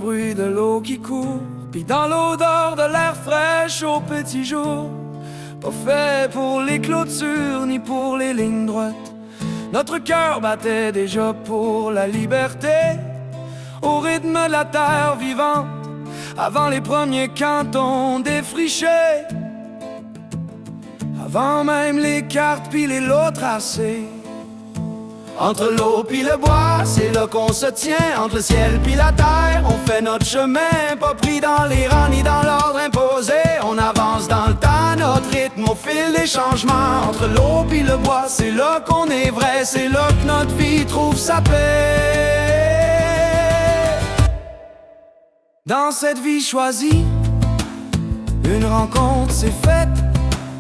bruit de l'eau qui court, puis dans l'odeur de l'air fraîche au petit jour. Pas fait pour les clôtures ni pour les lignes droites, notre cœur battait déjà pour la liberté, au rythme de la terre vivante, avant les premiers cantons défrichés, avant même les cartes puis les lots tracés. Entre l'eau puis le bois, c'est là qu'on se tient, entre le ciel puis la terre, on fait notre chemin, pas pris dans les rangs ni dans l'ordre imposé. On avance dans le temps, notre rythme au fil des changements. Entre l'eau puis le bois, c'est là qu'on est vrai, c'est là que notre vie trouve sa paix. Dans cette vie choisie, une rencontre s'est faite,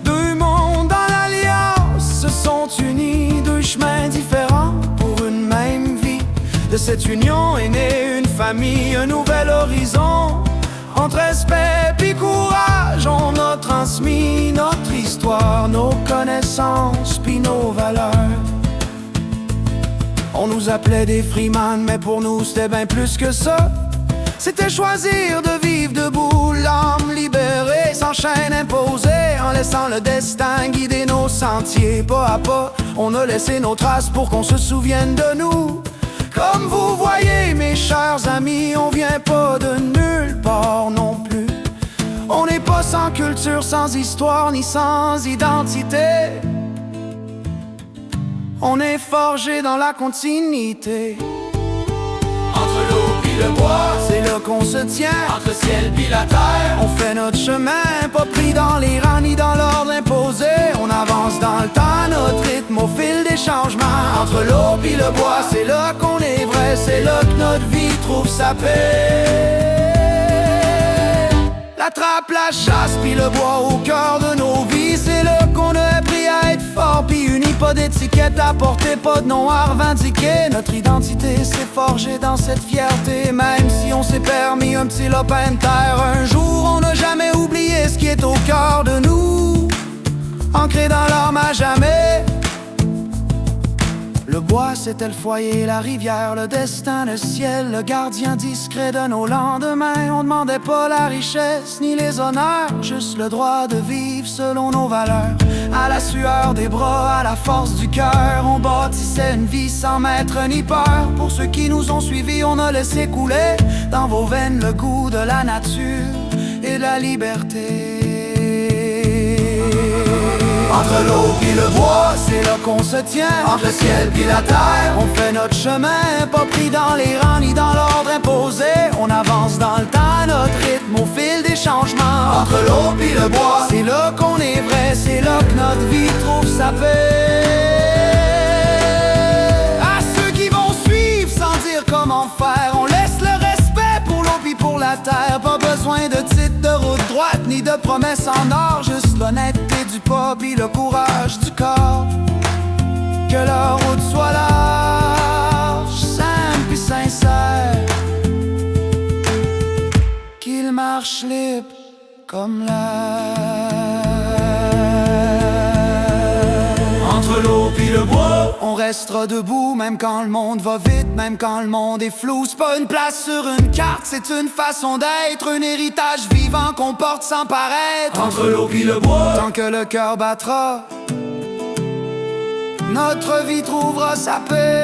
deux mondes dans l'alliance se sont unis, deux chemins différents pour une même vie. De cette union est née une famille, un nouvel horizon. Entre respect puis courage, on a transmis notre histoire, nos connaissances puis nos valeurs. On nous appelait des freeman, mais pour nous c'était bien plus que ça. C'était choisir de vivre debout, l'âme libérée, sans chaîne imposée, en laissant le destin guider nos sentiers. Pas à pas, on a laissé nos traces pour qu'on se souvienne de nous. Comme vous voyez, mes chers amis, on vient pas de nulle part non plus. On n'est pas sans culture, sans histoire, ni sans identité. On est forgé dans la continuité. Entre l'eau puis le bois, c'est là qu'on se tient, entre le ciel puis la terre, on fait notre chemin, pas pris dans les rangs ni dans l'ordre imposé. On avance dans le temps, notre rythme au fil des changements. Entre l'eau puis le bois, c'est là qu'on est vrai, c'est là que notre vie trouve sa paix. La trappe, la chasse puis le bois au cœur de nos vies, c'est là qu'on a appris à être fort puis unis, pas d'étiquette à porter, pas de nom à revendiquer. Notre identité s'est forgée dans cette fierté, même si on s'est permis un petit lopin de terre un jour, on n'a jamais oublié ce qui est au cœur de nous, ancré dans l'âme à jamais. Le bois c'était le foyer, la rivière, le destin, le ciel, le gardien discret de nos lendemains. On demandait pas la richesse ni les honneurs, juste le droit de vivre selon nos valeurs. À la sueur des bras, à la force du cœur, on bâtissait une vie sans maître ni peur. Pour ceux qui nous ont suivis, on a laissé couler dans vos veines le goût de la nature et de la liberté. Entre l'eau puis le bois, c'est là qu'on se tient, entre le ciel puis la terre, on fait notre chemin, pas pris dans les rangs ni dans l'ordre imposé. On avance dans le temps, notre rythme au fil des changements. Entre l'eau puis le bois, c'est là qu'on est vrai, c'est là que notre vie trouve sa paix. À ceux qui vont suivre sans dire comment faire, on laisse le respect pour l'eau puis pour la terre. Pas besoin de titre de route droite ni de promesses en or, juste l'honnêteté du pas puis le courage du corps. Que leur route soit large, simple puis sincère, qu'ils marchent libres comme l'air. Entre l'eau puis le bois, on restera debout même quand le monde va vite, même quand le monde est flou. C'est pas une place sur une carte, c'est une façon d'être, un héritage vivant qu'on porte sans paraître. Entre l'eau puis le bois, tant que le cœur battra, notre vie trouvera sa paix.